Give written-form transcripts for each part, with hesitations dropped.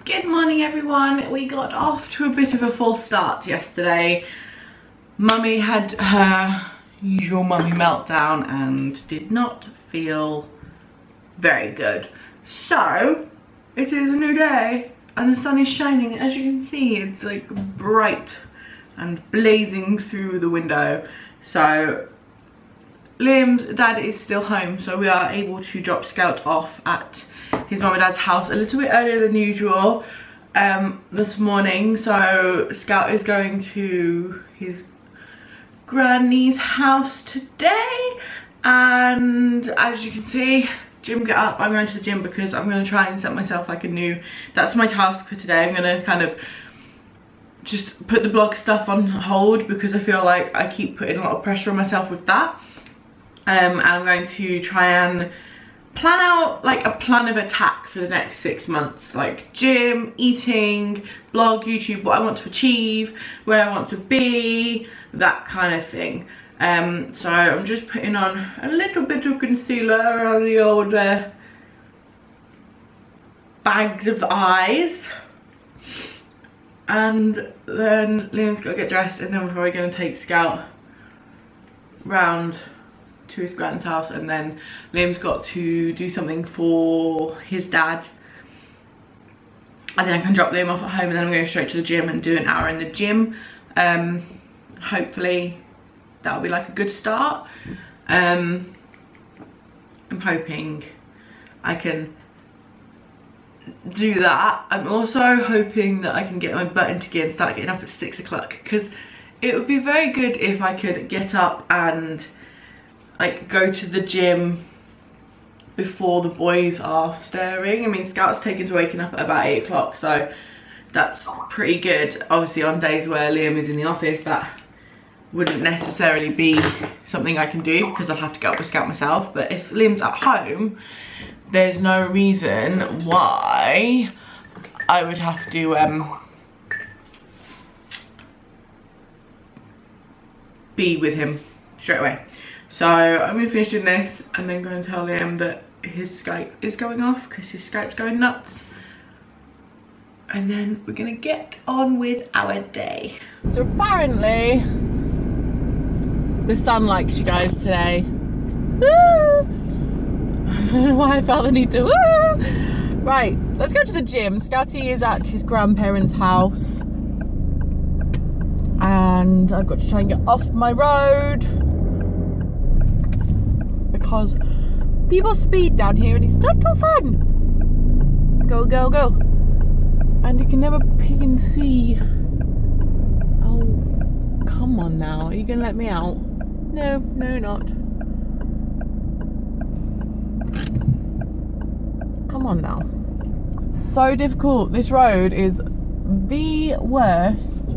Good morning everyone. We got off to a bit of a false start yesterday. Mummy had her usual mummy meltdown and did not feel very good. So it is a new day and the sun is shining. As you can see, it's like bright and blazing through the window. So Liam's dad is still home, so we are able to drop Scout off at his mum and dad's house a little bit earlier than usual this morning. So Scout is going to his granny's house today, and as you can see, gym get up. I'm going to the gym because I'm going to try and set myself like a new, that's my task for today. I'm going to kind of just put the blog stuff on hold because I feel like I keep putting a lot of pressure on myself with that. And I'm going to try and plan out like a plan of attack for the next 6 months, like gym, eating, blog, YouTube, what I want to achieve, where I want to be, that kind of thing. So I'm just putting on a little bit of concealer around the old bags of the eyes, and then Liam's got to get dressed, and then we're probably going to take Scout round to his grand's house, and then Liam's got to do something for his dad, and then I can drop Liam off at home, and then I'm going straight to the gym and do an hour in the gym. Hopefully that'll be like a good start. I'm hoping I can do that. I'm also hoping that I can get my butt into gear and start getting up at 6 o'clock, because it would be very good if I could get up and like go to the gym before the boys are stirring. I mean, Scout's taken to waking up at about 8 o'clock, so that's pretty good. Obviously on days where Liam is in the office, that wouldn't necessarily be something I can do because I'll have to get up with Scout myself. But if Liam's at home, there's no reason why I would have to be with him straight away. So I'm going to finish doing this and then go and tell Liam that his Skype is going off because his Skype's going nuts. And then we're going to get on with our day. So apparently the sun likes you guys today. Woo! I don't know why I felt the need to woo! Right, let's go to the gym. Scouty is at his grandparents' house, and I've got to try and get off my road because people speed down here and it's not too fun. Go, go, go. And you can never peek and see. Oh, come on now. Are you going to let me out? No, no, not. Come on now. It's so difficult. This road is the worst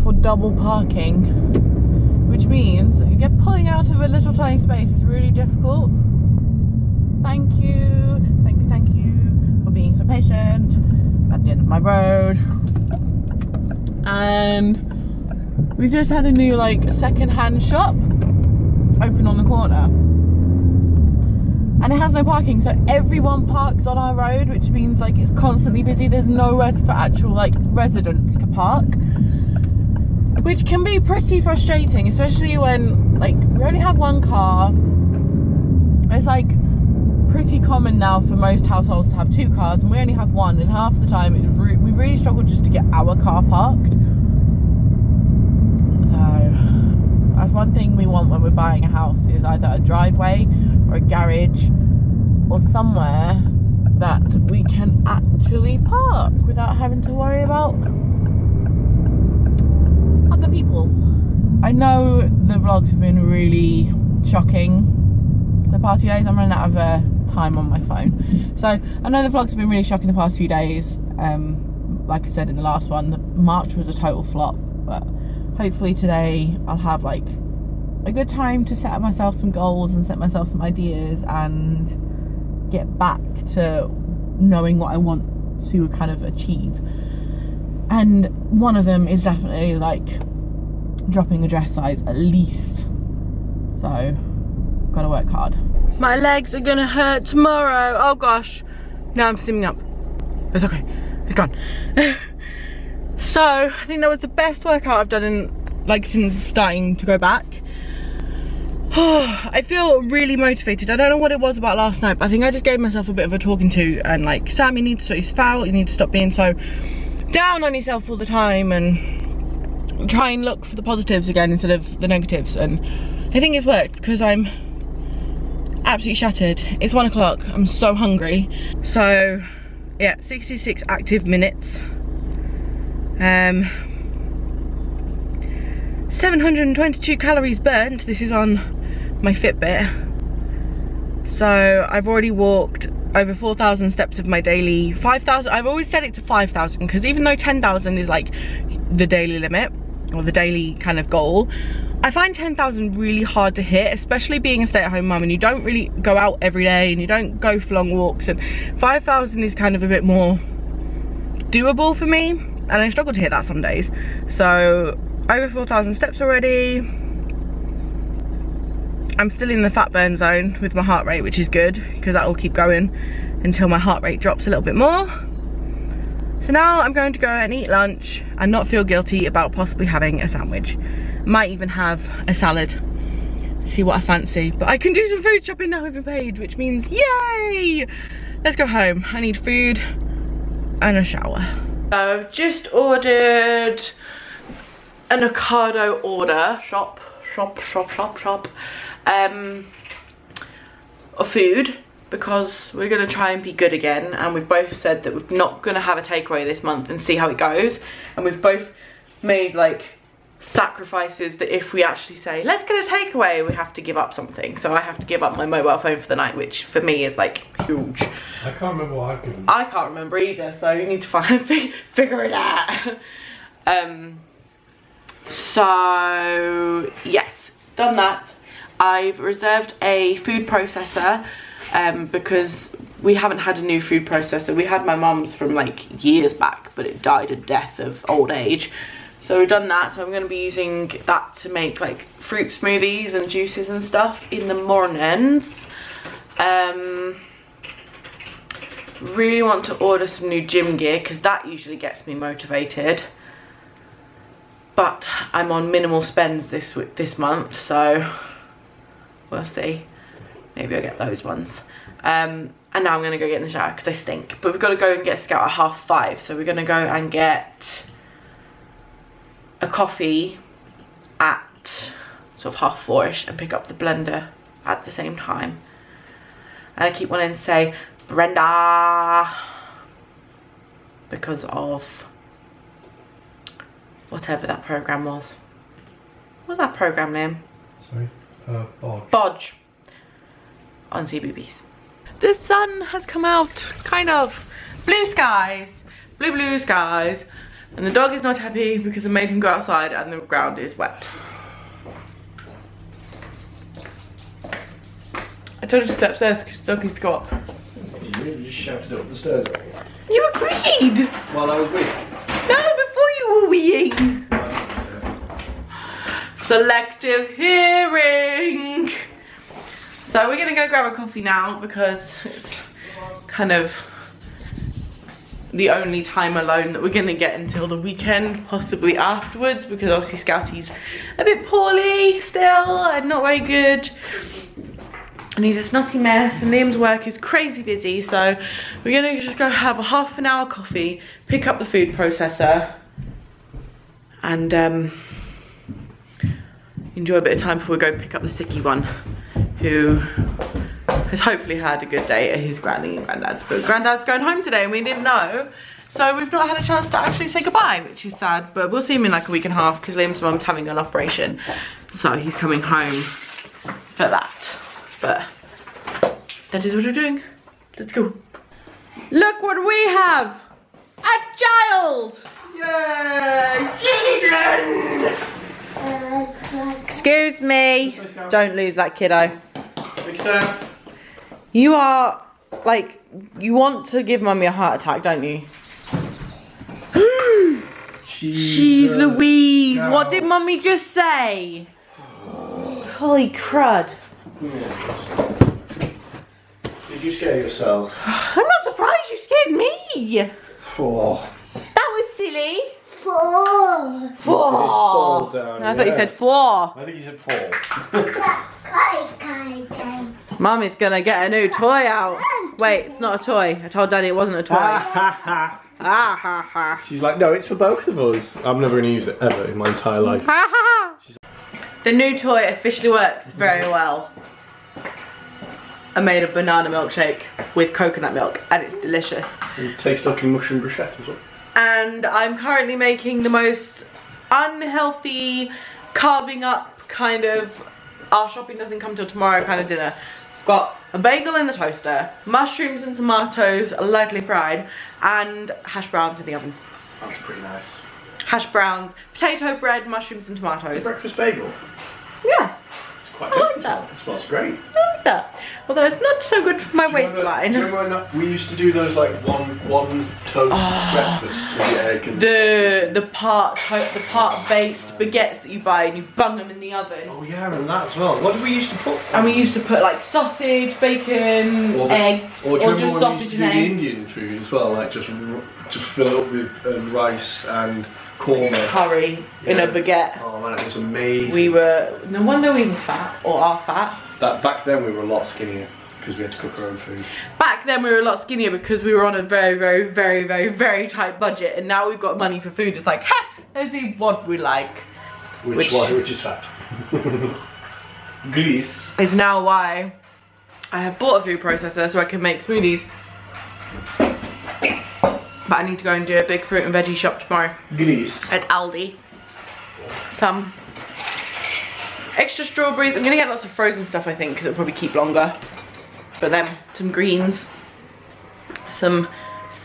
for double parking, which means you get pulling out of a little tiny space. It's really difficult. Thank you for being so patient at the end of my road. And we've just had a new like second-hand shop open on the corner, and it has no parking, so everyone parks on our road, which means like it's constantly busy. There's nowhere for actual like residents to park, which can be pretty frustrating, especially when like we only have one car. It's like pretty common now for most households to have 2 cars, and we only have one, and half the time we really struggle just to get our car parked. So that's one thing we want when we're buying a house, is either a driveway or a garage or somewhere that we can actually park without having to worry about other people's. I know the vlogs have been really shocking the past few days. I'm running out of time on my phone, so I know the vlogs have been really shocking the past few days. Like I said in the last one, March was a total flop, but hopefully today I'll have like a good time to set myself some goals and set myself some ideas and get back to knowing what I want to kind of achieve. And one of them is definitely like dropping a dress size at least. So gotta work hard. My legs are gonna hurt tomorrow. Oh gosh, now I'm stimming up. It's okay, it's gone. So I think that was the best workout I've done in like since starting to go back. I feel really motivated. I don't know what it was about last night, but I think I just gave myself a bit of a talking to, and like, Sam, you need to sort yourself out, you need to stop being so down on yourself all the time and try and look for the positives again instead of the negatives. And I think it's worked because I'm absolutely shattered. It's 1 o'clock, I'm so hungry. So yeah, 66 active minutes. 722 calories burnt. This is on my Fitbit. So I've already walked over 4,000 steps of my daily 5,000. I've always set it to 5,000 because even though 10,000 is like the daily limit or the daily kind of goal, I find 10,000 really hard to hit, especially being a stay-at-home mum and you don't really go out every day and you don't go for long walks, and 5,000 is kind of a bit more doable for me, and I struggle to hit that some days. So over 4,000 steps already. I'm still in the fat burn zone with my heart rate, which is good because that will keep going until my heart rate drops a little bit more. So now I'm going to go and eat lunch and not feel guilty about possibly having a sandwich. Might even have a salad, see what I fancy. But I can do some food shopping now I've been paid, which means yay! Let's go home. I need food and a shower. I've just ordered an Ocado order, shop of food, because we're gonna try and be good again, and we've both said that we're not gonna have a takeaway this month and see how it goes, and we've both made like sacrifices that if we actually say let's get a takeaway, we have to give up something. So I have to give up my mobile phone for the night, which for me is like huge. I can't remember what I've given. I can't remember either, so you need to figure it out. So yes, done that. I've reserved a food processor because we haven't had a new food processor. We had my mum's from like years back, but it died a death of old age. So we've done that, so I'm going to be using that to make like fruit smoothies and juices and stuff in the mornings. Really want to order some new gym gear because that usually gets me motivated. But I'm on minimal spends this month, so we'll see. Maybe I'll get those ones. And now I'm going to go get in the shower because I stink. But we've got to go and get a Scout at 5:30, so we're going to go and get a coffee at sort of 4:30ish and pick up the blender at the same time. And I keep wanting to say Brenda because of whatever that program was. What's that program name? Sorry? Bodge. Bodge on CBBS. The sun has come out, kind of. Blue skies, blue skies. And the dog is not happy because I made him go outside and the ground is wet. I told her to step upstairs because the dog needs to go up. You just shouted up the stairs. You agreed! While I was weak. No, before you were weeing. Selective hearing. So we're gonna go grab a coffee now because it's kind of the only time alone that we're gonna get until the weekend, possibly afterwards, because obviously Scouty's a bit poorly still and not very good. And he's a snotty mess, and Liam's work is crazy busy, so we're gonna just go have a half an hour coffee, pick up the food processor, and enjoy a bit of time before we go pick up the sicky one, who has hopefully had a good day at his granny and granddad's. But granddad's going home today and we didn't know, so we've not had a chance to actually say goodbye, which is sad. But we'll see him in like a week and a half because Liam's mum's having an operation, so he's coming home for that. But that is what we're doing. Let's go. Look what we have! A child! Yay! Children! Excuse me. Don't lose that kiddo. Big step. You are like, you want to give mummy a heart attack, don't you? Jeez Louise, cow. what did mummy just say? Holy crud. Did you scare yourself? I'm not surprised you scared me. Oh. That was silly. 4. 4. Fall down, I thought you yeah. said 4. I think you said 4. Mummy's gonna get a new toy out. Wait, it's not a toy. I told Daddy it wasn't a toy. Ha ha ha. She's like, no, it's for both of us. I'm never going to use it ever in my entire life. Ha ha ha. The new toy officially works very well. I made a banana milkshake with coconut milk and it's delicious. You taste like mushroom bruschetta as well. And I'm currently making the most unhealthy, carving up kind of, our shopping doesn't come till tomorrow kind of dinner. Got a bagel in the toaster, mushrooms and tomatoes lightly fried, and hash browns in the oven. That's pretty nice. Hash browns, potato bread, mushrooms and It's tomatoes. a breakfast bagel. Yeah, It's quite I like tasty. that. It smells great. I like that. Although it's not so good for my Do you waistline. remember when we used to do those like one toast breakfast with the egg and The part baked baguettes that you buy and you bung them in the oven. Oh yeah, and that as well. What did we used to put? And we used to put like sausage, bacon, eggs, or, do you or remember just when sausage we used to and do eggs. the Indian food as well, like just fill it up with rice and korma. Curry in a baguette. Oh man, it was amazing. We were, no wonder we were fat, or are fat. That back then we were a lot skinnier because we had to cook our own food. Back then we were a lot skinnier because we were on a very, very, very, very, very tight budget, and now we've got money for food. It's like, ha, let's eat what we like. Which is fat. Greece. Is now why I have bought a food processor so I can make smoothies. But I need to go and do a big fruit and veggie shop tomorrow Greece. at Aldi. Some extra strawberries. I'm gonna get lots of frozen stuff, I think, because it'll probably keep longer. But then some greens, some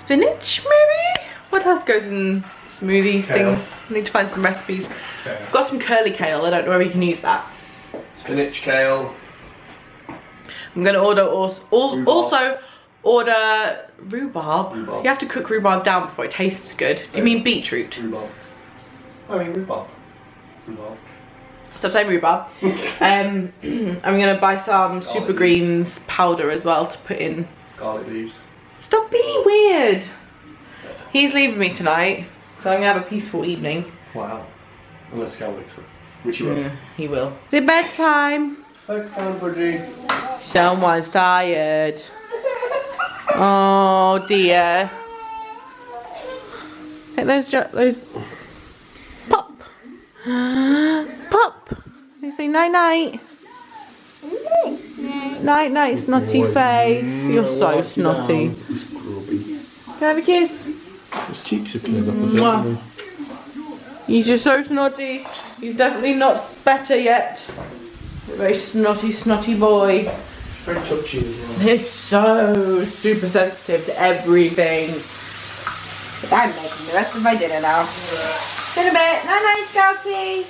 spinach maybe. What else goes in smoothie Kale. things? I need to find some recipes. Kale. I've got some curly kale. I don't know whether you can use that. Spinach, kale. I'm gonna order Rhubarb. also order rhubarb. Rhubarb. You have to cook rhubarb down before it tastes good. Do you mean beetroot? Rhubarb. I mean rhubarb. Rhubarb. Stop saying rhubarb. I'm gonna buy some Garlic super leaves. greens powder as well to put in. Garlic leaves. Stop being weird. He's leaving me tonight, so I'm gonna have a peaceful evening. Wow. Unless Cal likes it. Which you will. Yeah, he will. Is it bedtime? Buddy. Someone's tired. Oh dear. Take those pop. Pop. You say night night. Night night, snotty face. You're so snotty. Can I have a kiss? His cheeks are cleared up a Mwah. bit. He's just so snotty. He's definitely not better yet. A very snotty boy. Very touchy as well. He's so super sensitive to everything. But I'm making the rest of my dinner now. In a bit. Night night, Scouty.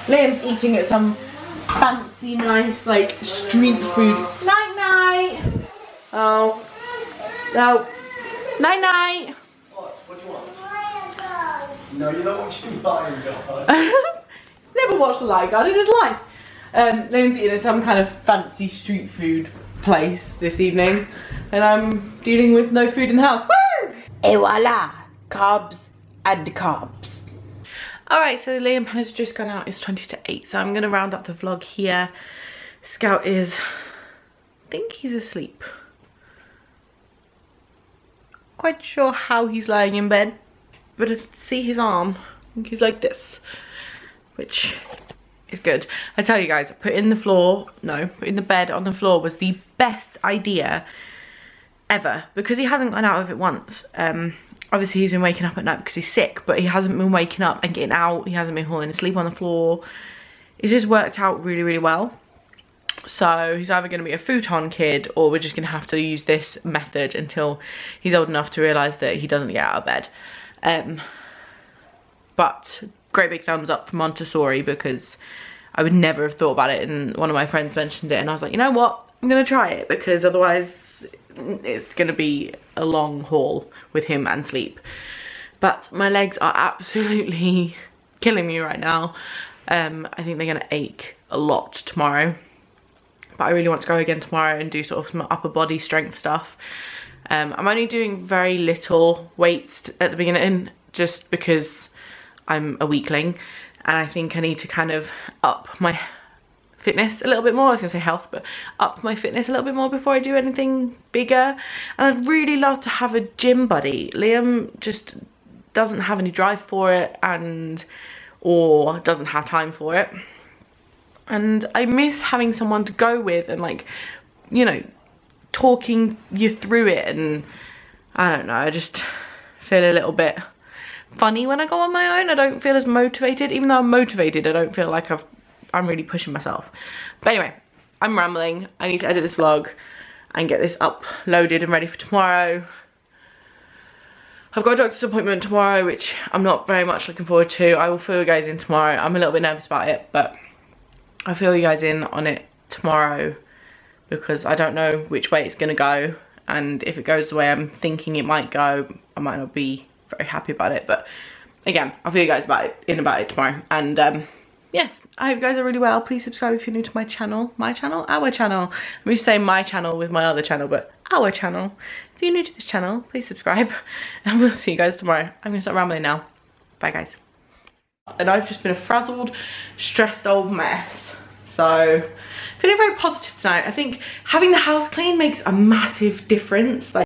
Liam's eating at some fancy, nice, like street food. Night night. Oh. No. Night night. What do you want? No, you're not watching Lion Guard. He's never watched a Lion Guard in his life. Liam's eating at some kind of fancy street food place this evening, and I'm dealing with no food in the house. Woo! Et voila! Carbs and carbs. Alright, so Liam has just gone out. It's 20 to 8, so I'm going to round up the vlog here. Scout is, I think he's asleep. Quite sure how he's lying in bed, but I see his arm. I think he's like this, which is good. I tell you guys, putting the bed on the floor was the best idea ever, because he hasn't gone out of it once. Obviously he's been waking up at night because he's sick, but he hasn't been waking up and getting out. He hasn't been falling asleep on the floor. It just worked out really, really well. So he's either going to be a futon kid, or we're just going to have to use this method until he's old enough to realise that he doesn't get out of bed. But great big thumbs up for Montessori, because I would never have thought about it, and one of my friends mentioned it and I was like, you know what, I'm going to try it, because otherwise it's going to be a long haul with him and sleep. But my legs are absolutely killing me right now. I think they're going to ache a lot tomorrow, but I really want to go again tomorrow and do sort of some upper body strength stuff. I'm only doing very little weights at the beginning just because I'm a weakling, and I think I need to kind of up my fitness a little bit more. I was gonna say health, but up my fitness a little bit more before I do anything bigger. And I'd really love to have a gym buddy. Liam just doesn't have any drive for it, or doesn't have time for it. And I miss having someone to go with and, like, you know, talking you through it. And I don't know, I just feel a little bit funny when I go on my own. I don't feel as motivated. Even though I'm motivated, I don't feel like I'm really pushing myself. But anyway, I'm rambling. I need to edit this vlog and get this uploaded and ready for tomorrow. I've got a doctor's appointment tomorrow, which I'm not very much looking forward to. I will fill you guys in tomorrow. I'm a little bit nervous about it, but I'll fill you guys in on it tomorrow because I don't know which way it's going to go. And if it goes the way I'm thinking it might go, I might not be very happy about it. But again, I'll fill you guys about it tomorrow. And yes, I hope you guys are really well. Please subscribe if you're new to my channel. My channel? Our channel. I'm used to saying my channel with my other channel, but our channel. If you're new to this channel, please subscribe. And we'll see you guys tomorrow. I'm going to start rambling now. Bye, guys. And I've just been a frazzled, stressed old mess. So, feeling very positive tonight. I think having the house clean makes a massive difference. Like,